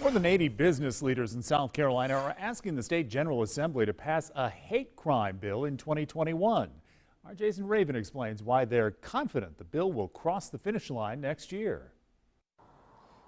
More than 80 business leaders in South Carolina are asking the state General Assembly to pass a hate crime bill in 2021. Our Jason Raven explains why they're confident the bill will cross the finish line next year.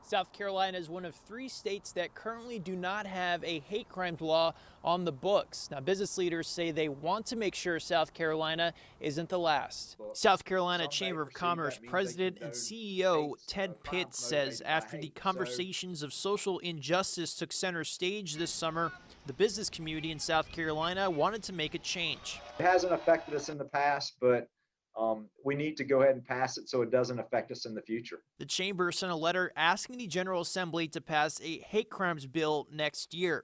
South Carolina is one of 3 states that currently do not have a hate crimes law on the books. Now, business leaders say they want to make sure South Carolina isn't the last. South Carolina Chamber of Commerce President and CEO Ted Pitts says after the conversations of social injustice took center stage this summer, the business community in South Carolina wanted to make a change. It hasn't affected us in the past, but we need to go ahead and pass it so it doesn't affect us in the future. The chamber sent a letter asking the General Assembly to pass a hate crimes bill next year.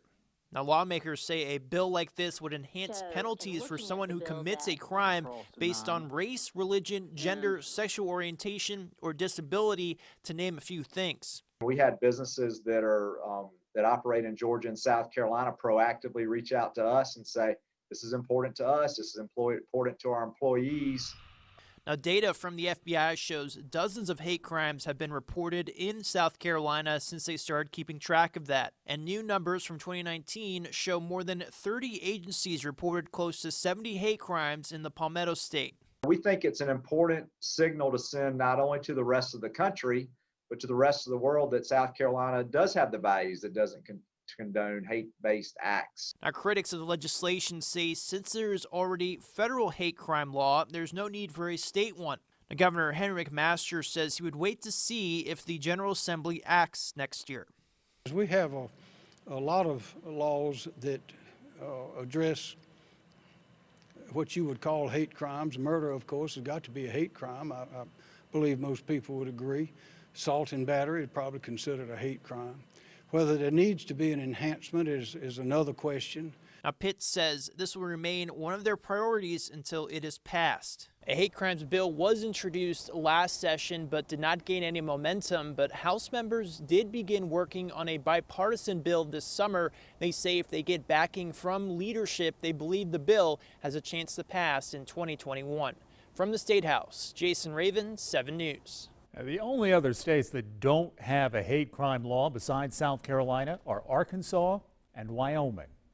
Now, lawmakers say a bill like this would enhance penalties for someone who commits a crime based on race, religion, gender, sexual orientation, or disability, to name a few things. We had businesses that operate in Georgia and South Carolina proactively reach out to us and say, this is important to us, this is important to our employees. Now, data from the FBI shows dozens of hate crimes have been reported in South Carolina since they started keeping track of that. And new numbers from 2019 show more than 30 agencies reported close to 70 hate crimes in the Palmetto State. We think it's an important signal to send not only to the rest of the country, but to the rest of the world that South Carolina does have the values that doesn't condone hate-based acts. Now, critics of the legislation say since there is already federal hate crime law, there's no need for a state one. Now, Governor Henry McMaster says he would wait to see if the General Assembly acts next year. We have a lot of laws that address what you would call hate crimes. Murder, of course, has got to be a hate crime. I believe most people would agree. Assault and battery is probably considered a hate crime. Whether there needs to be an enhancement is another question. Now, Pitts says this will remain one of their priorities until it is passed. A hate crimes bill was introduced last session but did not gain any momentum. But House members did begin working on a bipartisan bill this summer. They say if they get backing from leadership, they believe the bill has a chance to pass in 2021. From the State House, Jason Raven, 7 News. Now, the only other states that don't have a hate crime law besides South Carolina are Arkansas and Wyoming.